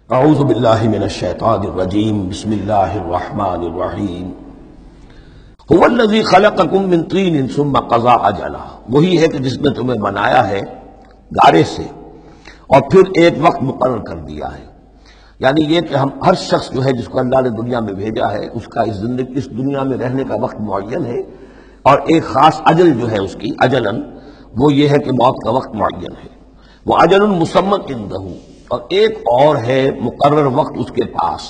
اعوذ باللہ من الشیطان الرجیم بسم اللہ الرحمن الرحیم هو الذی خلقکم من طین ثم قضى اجلا، وہی ہے کہ جس نے تمہیں بنایا ہے گارے سے اور پھر ایک وقت مقرر کر دیا ہے. یعنی یہ کہ ہم ہر شخص جو ہے جس کو اللہ نے دنیا میں بھیجا ہے اس کا اس دنیا میں رہنے کا وقت معین ہے، اور ایک خاص اجل جو ہے اس کی اجلاً وہ یہ ہے کہ موت کا وقت معین ہے. وہ اجل مسمى عنده، اور ایک اور ہے مقرر وقت اس کے پاس.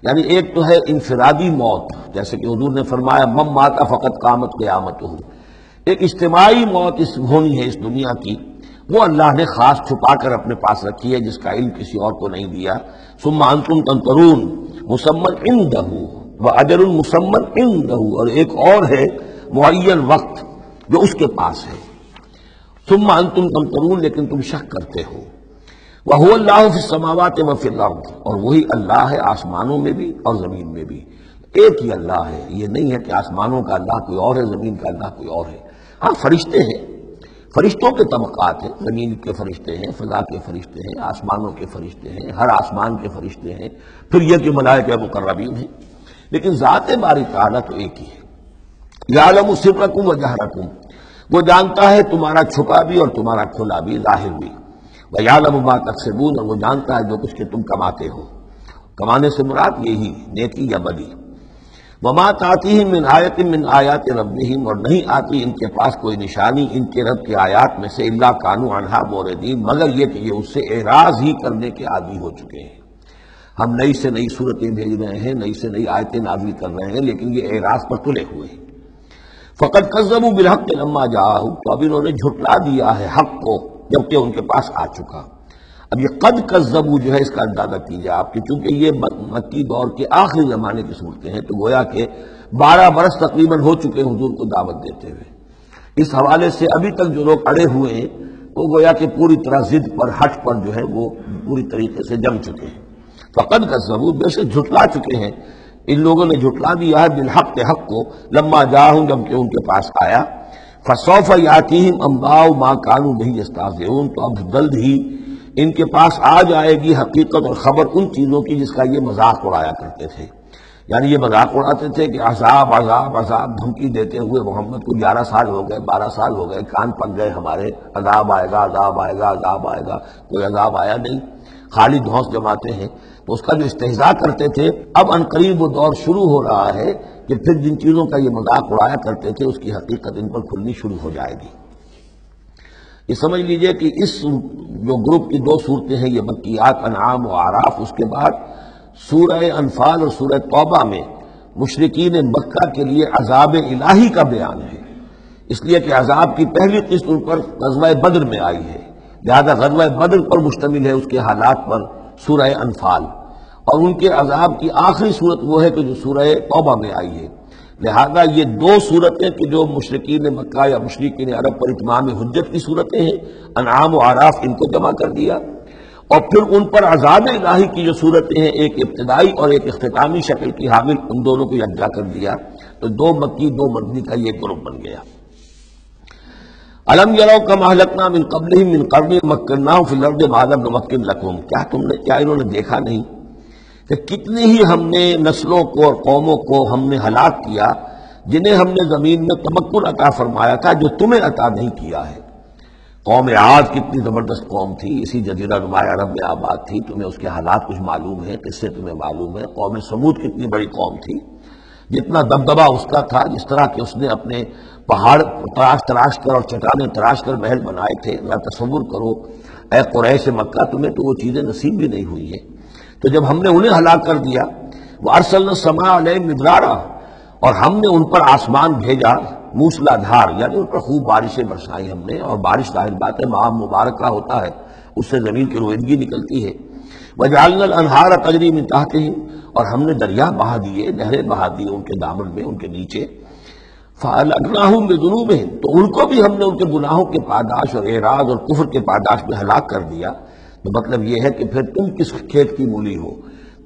یعنی ایک تو ہے انفرادی موت، جیسے کہ حضور نے فرمایا من مات فقط قامت قیامتہ، ایک اجتماعی موت ہونی ہے اس دنیا کی، وہ اللہ نے خاص چھپا کر اپنے پاس رکھی ہے، جس کا علم کسی اور کو نہیں دیا. ثم انتم تنظرون مسمى عنده واجل مسمى عنده، اور ایک اور ہے معین وقت جو اس کے پاس ہے. ثم انتم تنظرون، لیکن تم شک کرتے ہو. وَهُوَ اللَّهُ فِي السَّمَاوَاتِ وَفِي الْأَرْضِ، اور وہی اللہ ہے آسمانوں میں بھی اور زمین میں بھی. ایک ہی اللہ ہے، یہ نہیں ہے کہ آسمانوں کا اللہ کوئی اور ہے، زمین کا اللہ کوئی اور ہے. ہاں فرشتے ہیں، فرشتوں کے طبقات ہیں، زمین کے فرشتے ہیں، فضا کے فرشتے ہیں، آسمانوں کے فرشتے ہیں، ہر آسمان کے فرشتے ہیں، پھر یہ کہ ملائکہ مقربین ہیں. لیکن ذات باری تعالیٰ تو ایک ہی ہے. یعلم سرکم و جہرکم، وہ جانتا ہے تمہارا چھپا بھی اور تمہارا کھلا بھی، ظاہر بھی. وَيَعْلَمُ مَا تَكْسِبُونَ، اور وہ جانتا ہے جو کچھ کہ تم کماتے ہو. کمانے سے مراد یہی نیکی یا بدی. وَمَا تَأْتِيهِم مِّنْ آیَةٍ مِّنْ آیَاتِ رَبِّهِمْ، اور نہیں آتی ان کے پاس کوئی نشانی ان کے رب کی آیات میں سے، إِلَّا كَانُوا عَنْهَا مُعْرِضِينَ، مگر یہ کہ یہ اس سے اعراض ہی کرنے کے عادی ہو چکے ہیں. ہم نئی سے نئی صورتیں بھیج رہے ہیں، نئی سے نئی آیتیں نازل کر رہے ہیں، لیکن یہ اعراض پر تلے ہوئے ہیں. فَقَدْ كَذَّبُوا بِالْحَقِّ لَمَّا جَاءَهُمْ، تو اب انہوں نے جھٹلا دیا ہے حق کو جبکہ ان کے پاس آ چکا. اب یہ قد کذبوا جو ہے اس کا اندازہ کیجیے آپ کہ چونکہ یہ مکی دور کے آخری زمانے کی صورتیں ہیں، تو گویا کہ 12 برس تقریباً ہو چکے حضور کو دعوت دیتے ہوئے. اس حوالے سے ابھی تک جو لوگ اڑے ہوئے ہیں وہ گویا کہ پوری طرح ضد پر ہٹ پر جو ہے وہ پوری طریقے سے جم چکے ہیں. فقد کذبوا، بے شک جھٹلا چکے ہیں ان لوگوں نے، جھٹلا دیا ہے بالحق کے حق کو، لما جاءہم جبکہ ان کے پاس آیا. فسوف یاتیہم انباء ما کانوا بہ یستہزئون، تو اب جلد ہی ان کے پاس آ جائے گی حقیقت اور خبر ان چیزوں کی جس کا یہ مذاق اڑایا کرتے تھے. یعنی یہ مذاق اڑاتے تھے کہ عذاب عذاب عذاب دھمکی دیتے ہوئے محمد کو 11 سال ہو گئے، 12 سال ہو گئے، کان پک گئے ہمارے، عذاب آئے گا عذاب آئے گا عذاب آئے گا. کوئی عذاب آیا نہیں، خالی دھونس جماتے ہیں. تو اس کا جو استہزاء کرتے تھے، اب عنقریب وہ دور شروع ہو رہا ہے کہ پھر جن چیزوں کا یہ مذاق اڑایا کرتے تھے اس کی حقیقت ان پر کھلنی شروع ہو جائے گی. یہ سمجھ لیجئے کہ اس جو گروپ کی 2 صورتیں ہیں یہ مکیات انعام و اعراف، اس کے بعد سورہ انفال اور سورہ توبہ میں مشرکین مکہ کے لیے عذاب الہی کا بیان ہے. اس لیے کہ عذاب کی پہلی قسط ان پر غزوہ بدر میں آئی ہے، لہذا غزوہ بدر پر مشتمل ہے اس کے حالات پر سورہ انفال، اور ان کے عذاب کی آخری صورت وہ ہے کہ جو سورہ توبہ میں آئی ہے. لہذا یہ 2 صورتیں کہ جو مشرکین مکہ یا مشرکین عرب پر اتمام حجت کی صورتیں ہیں، انعام و اعراف ان کو جمع کر دیا، اور پھر ان پر عذاب الہی کی جو صورتیں ہیں ایک ابتدائی اور ایک اختتامی شکل کی حامل، ان دونوں کو یکجا کر دیا. تو 2 مکی 2 مدنی کا یہ گروپ بن گیا. الم یروا کما اہلکنا من قبلہم من قرن مکناہم فی الارض ما لم نمکن لکم، کیا انہوں نے دیکھا نہیں کہ کتنی ہی ہم نے نسلوں کو اور قوموں کو ہم نے ہلاک کیا جنہیں ہم نے زمین میں تمکن عطا فرمایا تھا جو تمہیں عطا نہیں کیا ہے. قوم عاد کتنی زبردست قوم تھی، اسی جزیرہ نما عرب میں آباد تھی، تمہیں اس کے حالات کچھ معلوم ہیں، قصے تمہیں معلوم ہے. قوم سمود کتنی بڑی قوم تھی، جتنا دبدبا اس کا تھا، جس طرح کہ اس نے اپنے پہاڑ تراش کر اور چٹانیں تراش کر محل بنائے تھے. ذرا تصور کرو اے قریش مکہ، تمہیں تو وہ چیزیں نصیب بھی نہیں ہوئی ہیں. تو جب ہم نے انہیں ہلاک کر دیا، وَأَرْسَلْنَا السَّمَاءَ عَلَيْهِم مِّدْرَارًا، اور ہم نے ان پر آسمان بھیجا موسلا دھار، یعنی ان پر خوب بارشیں برسائی ہم نے. اور بارش ظاہر بات ہے ماہ مبارکہ ہوتا ہے، اس سے زمین کی روئیدگی نکلتی ہے. وَجَعَلْنَا الْأَنْهَارَ تَجْرِي مِن تَحْتِهِمْ، اور ہم نے دریا بہا دیے، نہریں بہا دی ان کے دامن میں، ان کے نیچے. فَأَهْلَكْنَاهُمْ بِذُنُوبِهِمْ، تو ان کو بھی ہم نے ان کے گناہوں کے پاداش اور اعراض اور کفر کے پاداش میں ہلاک کر دیا. تو مطلب یہ ہے کہ پھر تم کس کھیت کی مولی ہو؟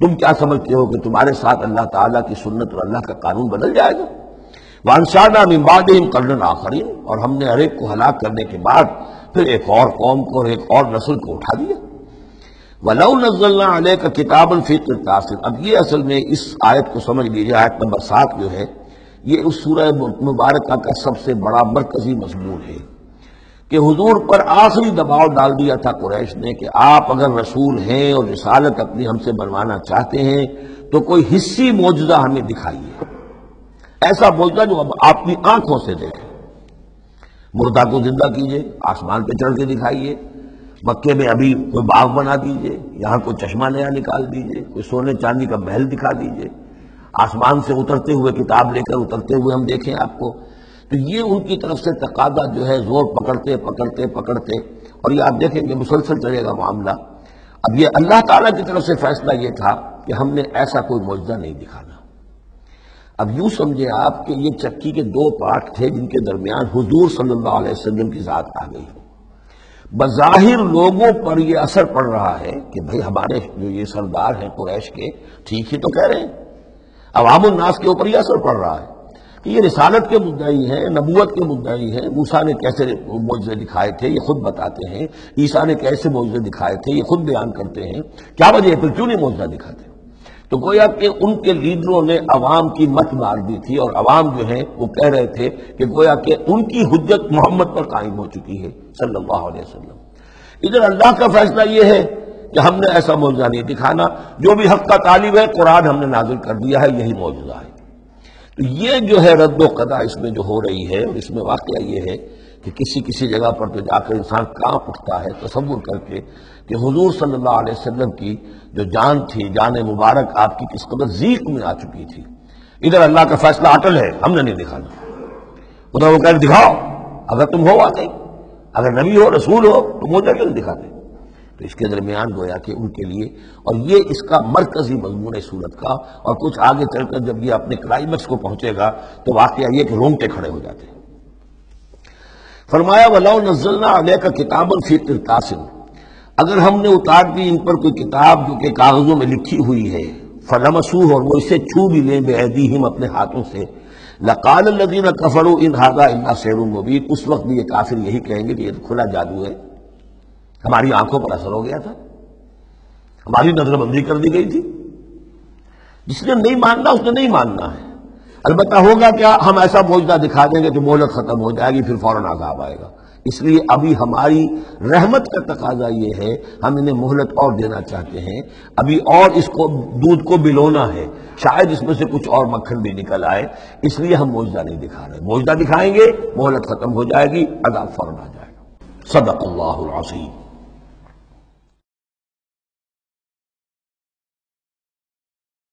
تم کیا سمجھتے ہو کہ تمہارے ساتھ اللہ تعالیٰ کی سنت اور اللہ کا قانون بدل جائے گا؟ وَأَنشَأْنَا مِن بَعْدِهِمْ قَرْنًا آخَرِينَ، اور ہم نے ہر ایک کو ہلاک کرنے کے بعد پھر ایک اور قوم کو اور ایک اور نسل کو اٹھا دیا. وَلَوْ نَزَّلْنَا عَلَيْكَ كِتَابًا فِي قِرْطَاسٍ۔ اب یہ اصل میں اس آیت کو سمجھ لیجیے، آیت نمبر 7 جو ہے یہ اس سورہ مبارکہ کا سب سے بڑا مرکزی مضمون ہے کہ حضور پر آخری دباؤ ڈال دیا تھا قریش نے کہ آپ اگر رسول ہیں اور رسالت اپنی ہم سے بنوانا چاہتے ہیں تو کوئی حصی معجزہ ہمیں دکھائیے، ایسا معجزہ جو اب آپ اپنی آنکھوں سے دیکھیں۔ مردہ کو زندہ کیجئے، آسمان پہ چڑھ کے دکھائیے، مکے میں ابھی کوئی باغ بنا دیجئے، یہاں کوئی چشمہ نیا نکال دیجئے، کوئی سونے چاندی کا محل دکھا دیجئے، آسمان سے اترتے ہوئے کتاب لے کر اترتے ہوئے ہم دیکھیں آپ کو۔ تو یہ ان کی طرف سے تقاضا جو ہے زور پکڑتے پکڑتے پکڑتے، اور یہ آپ دیکھیں کہ مسلسل چلے گا معاملہ۔ اب یہ اللہ تعالیٰ کی طرف سے فیصلہ یہ تھا کہ ہم نے ایسا کوئی معجزہ نہیں دکھانا۔ اب یوں سمجھے آپ کہ یہ چکی کے دو پارٹ تھے جن کے درمیان حضور صلی اللہ علیہ وسلم کی ذات آ گئی۔ بظاہر لوگوں پر یہ اثر پڑ رہا ہے کہ بھئی ہمارے جو یہ سردار ہیں قریش کے ٹھیک ہی تو کہہ رہے ہیں، عوام الناس کے اوپر یہ اثر پڑ رہا ہے کہ یہ رسالت کے مدعی ہیں، نبوت کے مدعی ہیں۔ موسیٰ نے کیسے معجزے دکھائے تھے یہ خود بتاتے ہیں، عیسیٰ نے کیسے معجزے دکھائے تھے یہ خود بیان کرتے ہیں، کیا وجہ ہے پھر کیوں نہیں معجزہ دکھاتے؟ تو گویا کہ ان کے لیڈروں نے عوام کی مت مار دی تھی، اور عوام جو ہے وہ کہہ رہے تھے کہ گویا کہ ان کی حجت محمد پر قائم ہو چکی ہے صلی اللہ علیہ وسلم۔ ادھر اللہ کا فیصلہ یہ ہے کہ ہم نے ایسا معجزہ نہیں دکھانا، جو بھی حق کا طالب ہے قرآن ہم نے نازل کر دیا ہے، یہی معجزہ ہے۔ تو یہ جو ہے رد و قضا اس میں جو ہو رہی ہے، اور اس میں واقعہ یہ ہے کہ کسی جگہ پر تو جا کر انسان کانپ اٹھتا ہے تصور کر کے کہ حضور صلی اللہ علیہ وسلم کی جو جان تھی، جان مبارک آپ کی کس قدر ضیق میں آ چکی تھی۔ ادھر اللہ کا فیصلہ اٹل ہے، ہم نے نہیں دکھانا۔ ادھر وہ کہہ دکھاؤ، اگر تم ہو واقعی، اگر نبی ہو رسول ہو تو معجزہ کیوں نہیں دکھاتے؟ تو اس کے درمیان گویا کہ ان کے لیے، اور یہ اس کا مرکزی مضمون ہے سورت کا، اور کچھ آگے چل کر جب یہ اپنے کلائمیکس کو پہنچے گا تو واقعہ یہ کہ رونگٹے کھڑے ہو جاتے ہیں۔ فرمایا وَلَوْ نَزَّلْنَا عَلَيْكَ كِتَابًا فِي قِرْطَاسٍ، اگر ہم نے اتار دی ان پر کوئی کتاب جو کہ کاغذوں میں لکھی ہوئی ہے، فَلَمَسُوهُ، اور وہ اسے چھو بھی لیں بِأَيْدِيهِمْ اپنے ہاتھوں سے، لَقَالَ الَّذِينَ كَفَرُوا إِنْ هَذَا إِلَّا سِحْرٌ مُبِينٌ، اس وقت بھی یہ کافر یہی کہیں گے کہ یہ کھلا جادو ہے، ہماری آنکھوں پر اثر ہو گیا تھا، ہماری نظر بندی کر دی گئی تھی۔ جس نے نہیں ماننا اس نے نہیں ماننا ہے، البتہ ہوگا کیا، ہم ایسا معجزہ دکھا دیں گے کہ مہلت ختم ہو جائے گی، پھر فوراً عذاب آئے گا۔ اس لیے ابھی ہماری رحمت کا تقاضا یہ ہے، ہم انہیں مہلت اور دینا چاہتے ہیں، ابھی اور اس کو دودھ کو بلونا ہے، شاید اس میں سے کچھ اور مکھن بھی نکل آئے، اس لیے ہم معجزہ نہیں دکھا رہے۔ معجزہ دکھائیں گے مہلت ختم ہو جائے گی، عذاب فوراً آ جائے گا۔ صدق اللہ العظیم۔